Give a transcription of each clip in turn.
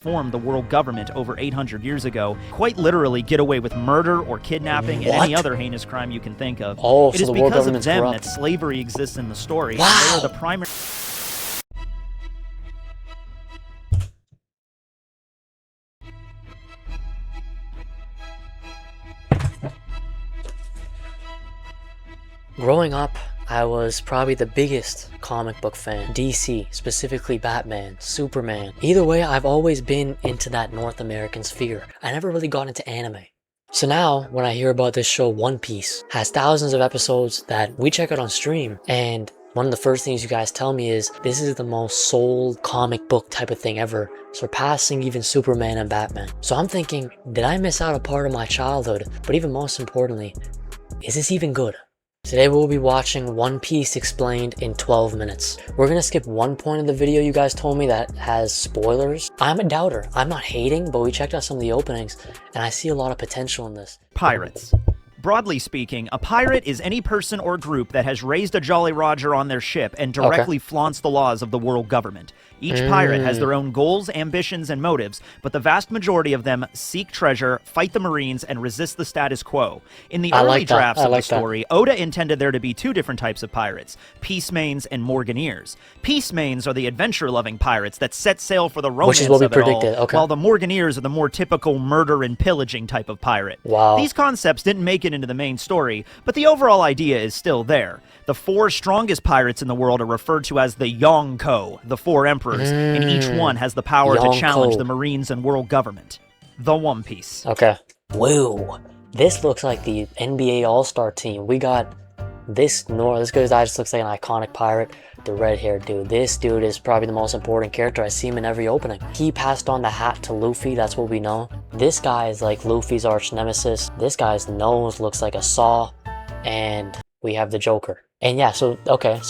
formed the world government over 800 years ago, quite literally get away with murder or kidnapping and any other heinous crime you can think of. Oh, it so is the world because of government's them corrupt. that slavery exists in the story. Wow. And they are the primary... Growing up, I was probably the biggest comic book fan. DC, specifically Batman, Superman. Either way, I've always been into that North American sphere. I never really got into anime. So now, when I hear about this show One Piece, has thousands of episodes that we check out on stream, and one of the first things you guys tell me is, this is the most sold comic book type of thing ever, surpassing even Superman and Batman. So I'm thinking, did I miss out a part of my childhood? But even most importantly, is this even good? Today we'll be watching One Piece explained in 12 minutes. We're gonna skip one point of the video you guys told me that has spoilers. I'm a doubter. I'm not hating, but we checked out some of the openings, and I see a lot of potential in this. Pirates. Broadly speaking, a pirate is any person or group that has raised a Jolly Roger on their ship and directly flaunts the laws of the world government. Each pirate has their own goals, ambitions, and motives, but the vast majority of them seek treasure, fight the Marines, and resist the status quo. In the early drafts of the story, Oda intended there to be two different types of pirates, Peacemains and Morganeers. Peacemains are the adventure-loving pirates that set sail for the romance of it all, while the Morganeers are the more typical murder and pillaging type of pirate. These concepts didn't make it into the main story, but the overall idea is still there. The four strongest pirates in the world are referred to as the Yonko, the four emperors, and each one has the power to challenge the Marines and world government. The One Piece. Whoa, this looks like the NBA All-Star team. We got this guy just looks like an iconic pirate. The red-haired dude. This dude is probably the most important character. I see him in every opening. He passed on the hat to Luffy, that's what we know. This guy is like Luffy's arch nemesis. This guy's nose looks like a saw. And we have the Joker. And yeah, so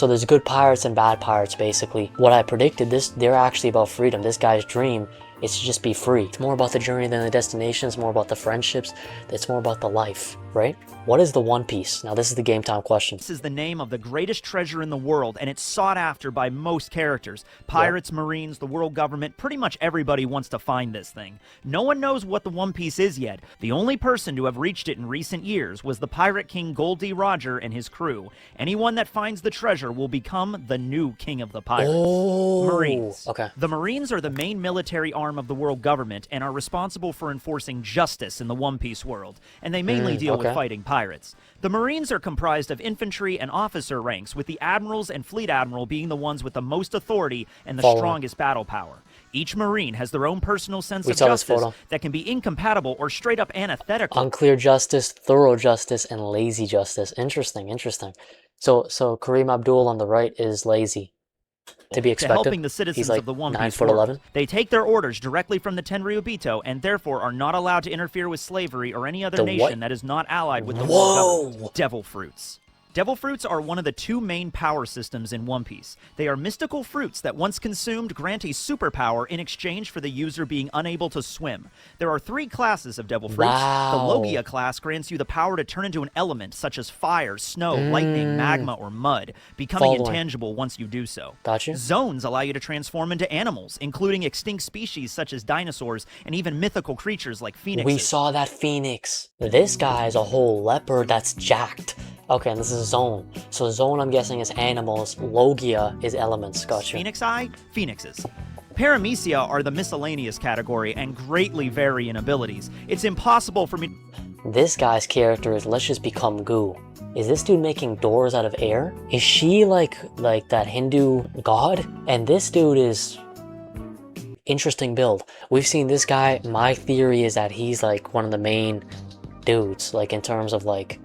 there's good pirates and bad pirates, basically. What I predicted, they're actually about freedom. This guy's dream is to just be free. It's more about the journey than the destination. It's more about the friendships. It's more about the life, right? What is the One Piece? Now, this is the game time question. This is the name of the greatest treasure in the world, and it's sought after by most characters. Pirates, Marines, the world government, pretty much everybody wants to find this thing. No one knows what the One Piece is yet. The only person to have reached it in recent years was the Pirate King Goldie Roger and his crew. Anyone that finds the treasure will become the new king of the pirates. Marines. The Marines are the main military arm of the world government and are responsible for enforcing justice in the One Piece world, and they mainly deal with fighting pirates. The Marines are comprised of infantry and officer ranks, with the admirals and fleet admiral being the ones with the most authority and the strongest battle power. Each Marine has their own personal sense of justice that can be incompatible or straight up antithetical. Unclear justice, thorough justice, and lazy justice. Interesting, interesting. So Kareem Abdul on the right is lazy. To be expected. Helping the citizens like of the One Piece 9'11". world. They take their orders directly from the Tenryubito and therefore are not allowed to interfere with slavery or any other nation that is not allied with the world government. Devil fruits. Devil fruits are one of the two main power systems in One Piece. They are mystical fruits that once consumed grant a superpower in exchange for the user being unable to swim. There are three classes of devil fruits. The Logia class grants you the power to turn into an element such as fire, snow, lightning, magma, or mud, becoming intangible once you do so. Zones allow you to transform into animals, including extinct species such as dinosaurs and even mythical creatures like phoenixes. We saw that phoenix. This guy is a whole leopard that's jacked. Okay, and this is Zone. So Zone, I'm guessing, is animals. Logia is elements. Gotcha. Phoenix Eye? Phoenixes. Paramecia are the miscellaneous category and greatly vary in abilities. It's impossible for me... This guy's character is let's just become goo. Is this dude making doors out of air? Is she like that Hindu god? And this dude is... interesting build. We've seen this guy. My theory is that he's like one of the main dudes, like in terms of like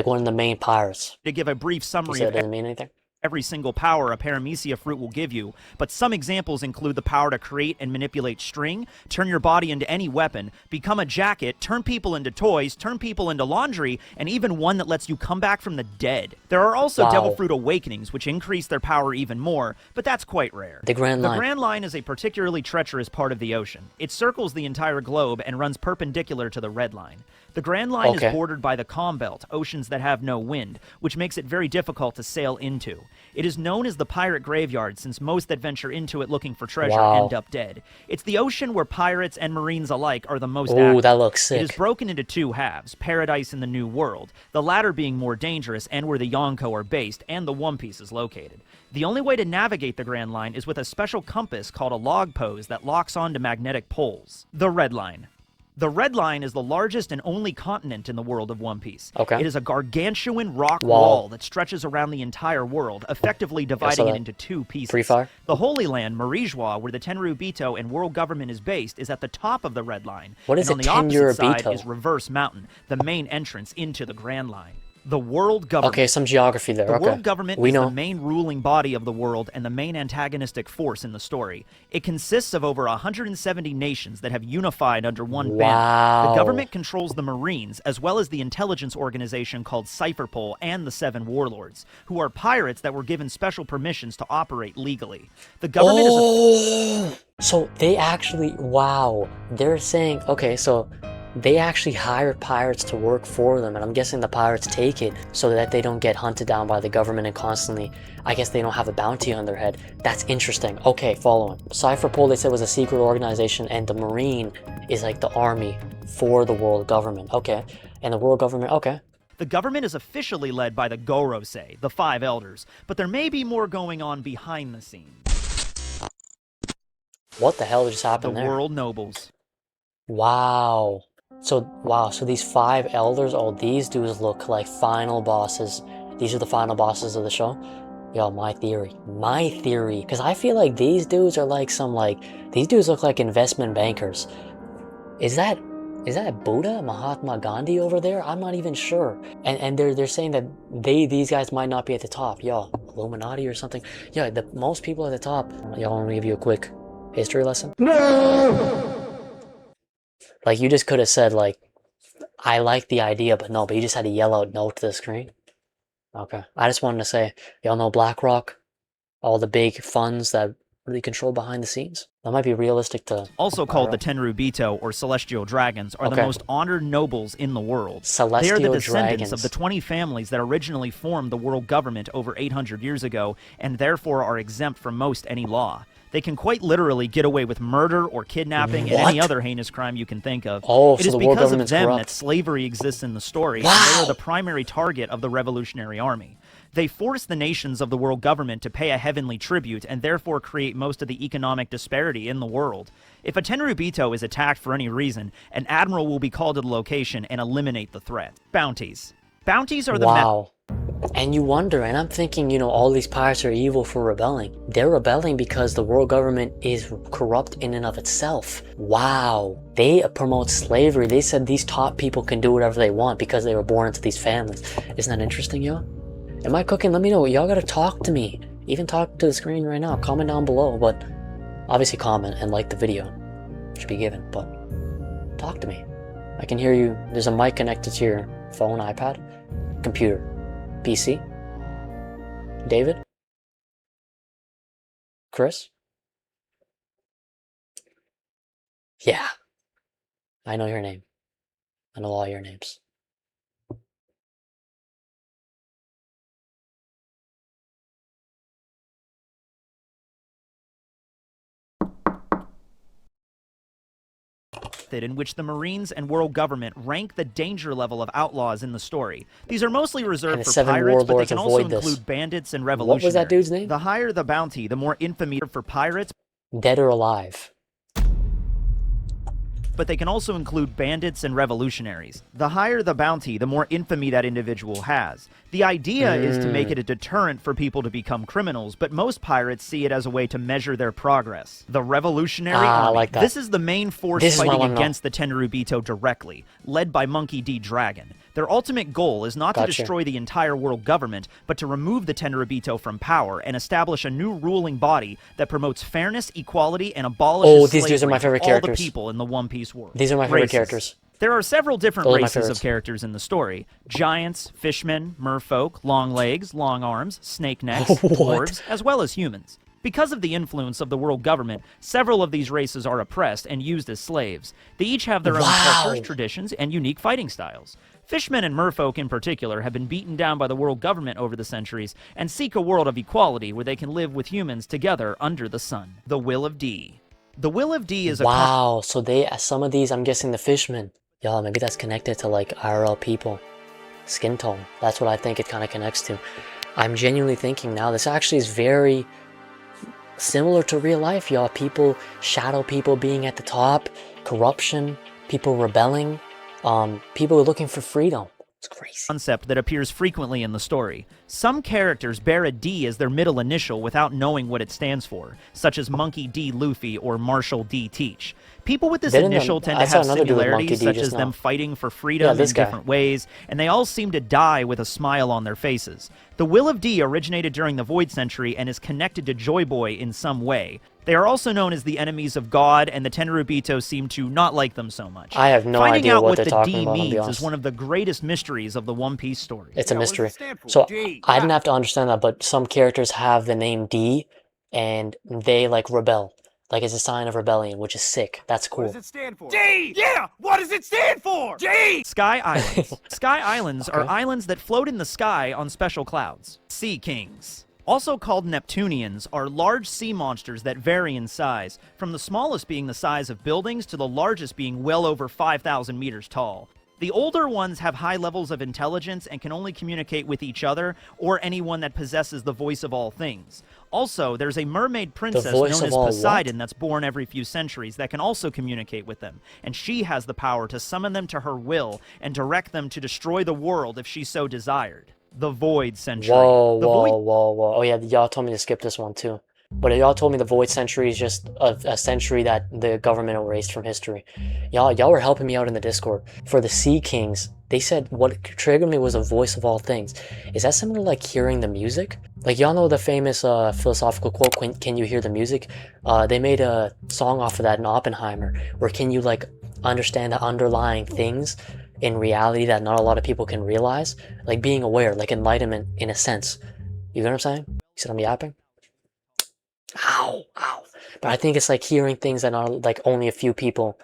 one of the main pirates. To give a brief summary of doesn't mean anything. Every single power a Paramecia fruit will give you, but some examples include the power to create and manipulate string, turn your body into any weapon, become a jacket, turn people into toys, turn people into laundry, and even one that lets you come back from the dead. There are also Devil Fruit Awakenings, which increase their power even more, but that's quite rare. The Grand Line. The Grand Line is a particularly treacherous part of the ocean. It circles the entire globe and runs perpendicular to the Red Line. The Grand Line is bordered by the Calm Belt, oceans that have no wind, which makes it very difficult to sail into. It is known as the pirate graveyard since most that venture into it looking for treasure Wow. end up dead. It's the ocean where pirates and marines alike are the most Ooh, active. that looks sick. It is broken into two halves, Paradise and the New World, the latter being more dangerous and where the Yonko are based and the One Piece is located. The only way to navigate the Grand Line is with a special compass called a log pose that locks onto magnetic poles. The Red Line. The Red Line is the largest and only continent in the world of One Piece. Okay. It is a gargantuan rock Wall. wall that stretches around the entire world, effectively dividing it into two pieces. Pre-fire? The Holy Land, Marijois, where the Tenryubito and world government is based, is at the top of the Red Line. What is and it, on the opposite side Tenryubito? is Reverse Mountain, the main entrance into the Grand Line. The world government. Okay, some geography there. The Okay. world government We is know. the main ruling body of the world and the main antagonistic force in the story. It consists of over 170 nations that have unified under one banner. Wow. The government controls the Marines, as well as the intelligence organization called Cypherpole and the Seven Warlords, who are pirates that were given special permissions to operate legally. The government is Oh, so they actually, wow. They're saying, okay, so they actually hired pirates to work for them, and I'm guessing the pirates take it so that they don't get hunted down by the government and constantly, I guess they don't have a bounty on their head. That's interesting. Okay, following. Cypherpole, they said, was a secret organization, and the Marine is like the army for the world government. Okay, and the world government, okay. The government is officially led by the Gorosei, the Five Elders, but there may be more going on behind the scenes. What the hell just The happened there? World Nobles. Wow. So these five elders, oh, these dudes look like final bosses. These are the final bosses of the show. Yo, my theory, because I feel like these dudes are like these dudes look like investment bankers. Is that Buddha, Mahatma Gandhi over there? I'm not even sure. And they're saying that these guys might not be at the top. Yo, Illuminati or something. Yeah, most people at the top. Yo, I want to give you a quick history lesson. No! Like, you just could have said, like, I like the idea, but you just had to yell out no to the screen. Okay. I just wanted to say, y'all know BlackRock? All the big funds that really control behind the scenes? That might be realistic to... Also called the Tenryubito, or Celestial Dragons, are the most honored nobles in the world. Celestial They are the descendants Dragons. of the 20 families that originally formed the world government over 800 years ago, and therefore are exempt from most any law. They can quite literally get away with murder or kidnapping and any other heinous crime you can think of. Oh, It so is the world because of government's them corrupt. that slavery exists in the story, and Wow. they are the primary target of the Revolutionary Army. They force the nations of the world government to pay a heavenly tribute and therefore create most of the economic disparity in the world. If a Tenryubito is attacked for any reason, an admiral will be called to the location and eliminate the threat. Bounties. Bounties are the Wow. And you wonder, and I'm thinking, all these pirates are evil for rebelling. They're rebelling because the world government is corrupt in and of itself. Wow. They promote slavery. They said these top people can do whatever they want because they were born into these families. Isn't that interesting, yo? Am I cooking? Let me know. Y'all gotta talk to me. Even talk to the screen right now. Comment down below, but obviously comment and like the video. Should be given, but talk to me. I can hear you. There's a mic connected to your phone, iPad, computer, PC. David? Chris? Yeah. I know your name. I know all your names. in which the Marines and world government rank the danger level of outlaws in the story. These are mostly And reserved the for seven pirates, but they warlords can also avoid this. include bandits and What revolutionaries. was that dude's name? The higher the bounty, the more infamy for pirates, Dead or alive? but they can also include bandits and revolutionaries. The higher the bounty, the more infamy that individual has. The idea is to make it a deterrent for people to become criminals, but most pirates see it as a way to measure their progress. The Revolutionary I Army. like that. This is the main force This is what I fighting wanna know. against the Tenryubito directly, led by Monkey D. Dragon. Their ultimate goal is not to Gotcha. destroy the entire world government, but to remove the Tenryubito from power and establish a new ruling body that promotes fairness, equality, and abolishes Oh, these dudes are my slavery favorite for all the characters. people in the One Piece world. These are my favorite Races. characters. There are several different Those are my races of favorites. characters in the story. Giants, fishmen, merfolk, long legs, long arms, snake necks, What? dwarves, as well as humans. Because of the influence of the world government, several of these races are oppressed and used as slaves. They each have their own Wow. cultures, traditions, and unique fighting styles. Fishmen and merfolk in particular have been beaten down by the world government over the centuries and seek a world of equality where they can live with humans together under the sun. The Will of D. The Will of D is a... Wow, so some of these, I'm guessing the fishmen. Yo, maybe that's connected to like IRL people. Skin tone. That's what I think it kind of connects to. I'm genuinely thinking now, this actually is very similar to real life, y'all. People, shadow people being at the top, corruption, people rebelling, people looking for freedom. It's crazy. Concept that appears frequently in the story. Some characters bear a D as their middle initial without knowing what it stands for, such as Monkey D. Luffy or Marshall D. Teach. People with this initial tend to have similarities, such as them fighting for freedom in different ways, and they all seem to die with a smile on their faces. The Will of D originated during the Void Century and is connected to Joy Boy in some way. They are also known as the enemies of God, and the Tenryubito seem to not like them so much. I have no idea what they're talking about. Finding out what the D means is one of the greatest mysteries of the One Piece story. It's a mystery. So I didn't have to understand that, but some characters have the name D, and they like rebel. Like it's a sign of rebellion, which is sick. That's cool. What does it stand for? D! Yeah! What does it stand for? D! Sky Islands. Sky Islands are islands that float in the sky on special clouds. Sea Kings. Also called Neptunians, are large sea monsters that vary in size, from the smallest being the size of buildings to the largest being well over 5,000 meters tall. The older ones have high levels of intelligence and can only communicate with each other or anyone that possesses the voice of all things. Also, there's a mermaid princess known as Poseidon that's born every few centuries that can also communicate with them, and she has the power to summon them to her will and direct them to destroy the world if she so desired. The Void Century. Whoa. Oh yeah, y'all told me to skip this one too. But y'all told me the Void Century is just a century that the government erased from history. Y'all were helping me out in the Discord. For the Sea Kings, they said what triggered me was a voice of all things. Is that similar to like hearing the music? Like y'all know the famous philosophical quote, can you hear the music? They made a song off of that in Oppenheimer, where can you like understand the underlying things in reality that not a lot of people can realize? Like being aware, like enlightenment in a sense. You know what I'm saying? You said I'm yapping? Ow. But I think it's like hearing things that are like only a few people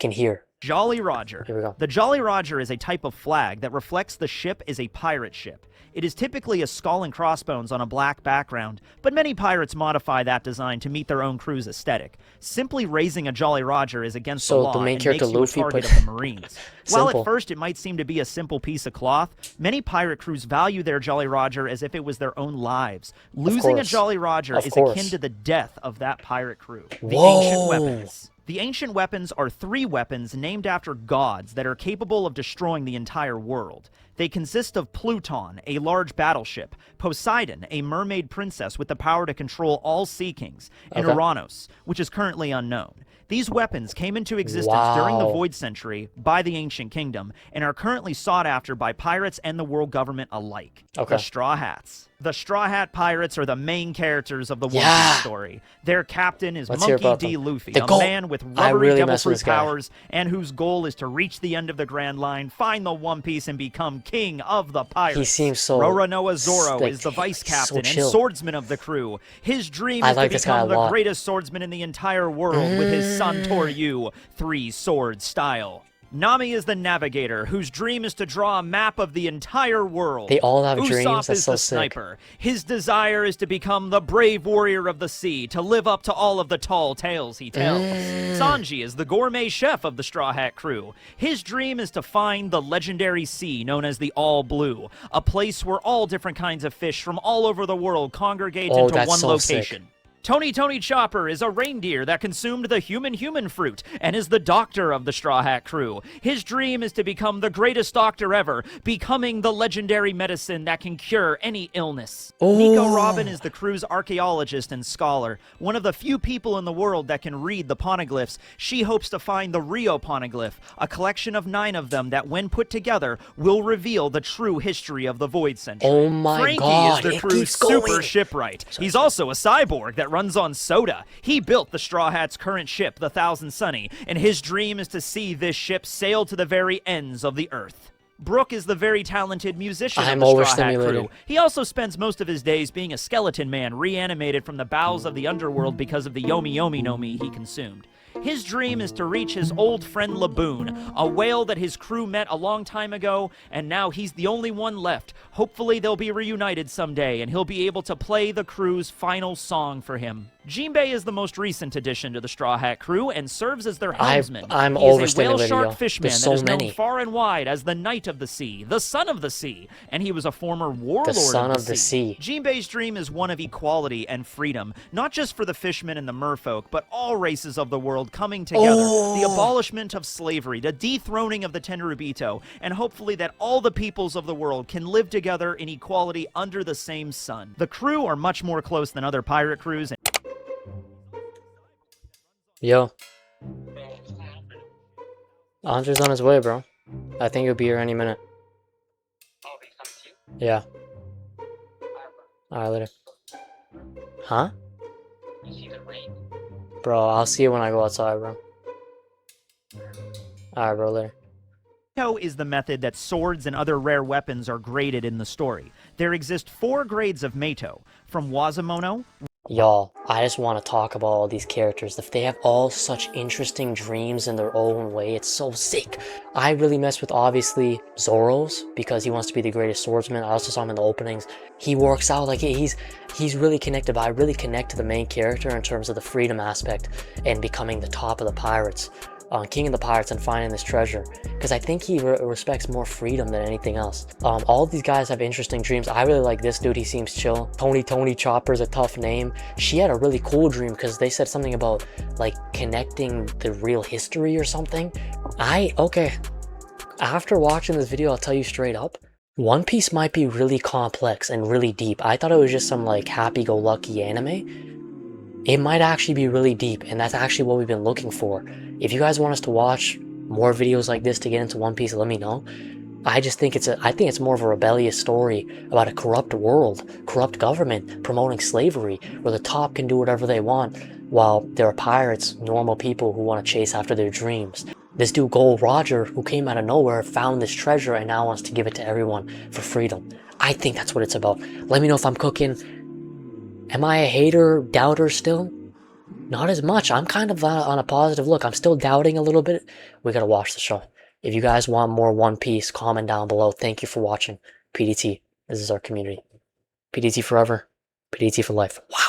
can hear. Jolly Roger. Here we go. The Jolly Roger is a type of flag that reflects the ship is a pirate ship. It is typically a skull and crossbones on a black background, but many pirates modify that design to meet their own crew's aesthetic. Simply raising a Jolly Roger is against the law and makes you a target of the Marines. While at first it might seem to be a simple piece of cloth, many pirate crews value their Jolly Roger as if it was their own lives. Losing a Jolly Roger is akin to the death of that pirate crew. The Ancient Weapons. The ancient weapons are 3 weapons named after gods that are capable of destroying the entire world. They consist of Pluton, a large battleship, Poseidon, a mermaid princess with the power to control all sea kings, and Uranus, which is currently unknown. These weapons came into existence during the Void Century by the Ancient Kingdom and are currently sought after by pirates and the world government alike. The Straw Hats. The Straw Hat Pirates are the main characters of the One Piece story. Their captain is Monkey D. Luffy, a man with rubbery devil fruit powers and whose goal is to reach the end of the Grand Line, find the One Piece, and become king of the pirates. He seems so... Roronoa Zoro is the vice captain and swordsman of the crew. His dream is to become the greatest swordsman in the entire world with his son Toryu, 3-sword style. Nami is the navigator, whose dream is to draw a map of the entire world. They all have dreams. Usopp That's is so the sick. sniper. His desire is to become the brave warrior of the sea, to live up to all of the tall tales he tells. Sanji is the gourmet chef of the Straw Hat crew. His dream is to find the legendary sea known as the All Blue, a place where all different kinds of fish from all over the world congregate into one location. Sick. Tony Chopper is a reindeer that consumed the human fruit and is the doctor of the Straw Hat crew. His dream is to become the greatest doctor ever, becoming the legendary medicine that can cure any illness. Nico Robin is the crew's archaeologist and scholar. One of the few people in the world that can read the poneglyphs. She hopes to find the Rio poneglyph, a collection of 9 of them that when put together will reveal the true history of the Void Century. Oh my God, Frankie is the crew's super shipwright. He's also a cyborg that runs on soda. He built the Straw Hat's current ship, the Thousand Sunny, and his dream is to see this ship sail to the very ends of the earth. Brooke is the very talented musician of the Straw Hat crew. He also spends most of his days being a skeleton man reanimated from the bowels of the underworld because of the Yomi Yomi no Mi he consumed. His dream is to reach his old friend Laboon, a whale that his crew met a long time ago, and now he's the only one left. Hopefully they'll be reunited someday, and he'll be able to play the crew's final song for him. Jinbei is the most recent addition to the Straw Hat crew and serves as their helmsman. I'm he is a whale overstimulated, shark yo. fishman There's that so is known many. far and wide as the Knight of the Sea, the Son of the Sea, and he was a former warlord The Son of of the Sea. Jinbei's dream is one of equality and freedom, not just for the fishmen and the merfolk, but all races of the world coming together. The abolishment of slavery, the dethroning of the Tenryubito, and hopefully that all the peoples of the world can live together in equality under the same sun. The crew are much more close than other pirate crews. Yo. Andre's on his way, bro. I think he'll be here any minute. Yeah. Alright, later. Huh? Bro, I'll see you when I go outside, bro. Alright, bro, later. Meito is the method that swords and other rare weapons are graded in the story. There exist 4 grades of Meito, from Wazamono. Y'all, I just want to talk about all these characters. If they have all such interesting dreams in their own way, it's so sick. I really mess with, obviously, Zoro's, because he wants to be the greatest swordsman. I also saw him in the openings. He works out like he's really connected, but I really connect to the main character in terms of the freedom aspect and becoming the top of the pirates. King of the Pirates and finding this treasure, because I think he respects more freedom than anything else. All of these guys have interesting dreams. I really like this dude. He seems chill. Tony Chopper's a tough name. She had a really cool dream because they said something about like connecting the real history or something. Okay, after watching this video, I'll tell you straight up, One Piece might be really complex and really deep. I thought it was just some like happy-go-lucky anime. It might actually be really deep, and that's actually what we've been looking for. If you guys want us to watch more videos like this to get into One Piece, let me know. I think it's more of a rebellious story about a corrupt world, corrupt government promoting slavery, where the top can do whatever they want, while there are pirates, normal people who want to chase after their dreams. This dude Gold Roger, who came out of nowhere, found this treasure and now wants to give it to everyone for freedom. I think that's what it's about. Let me know if I'm cooking. Am I a hater, doubter still? Not as much. I'm kind of on a positive look. I'm still doubting a little bit. We gotta watch the show. If you guys want more One Piece, comment down below. Thank you for watching. PDT. This is our community. PDT forever. PDT for life. Wow.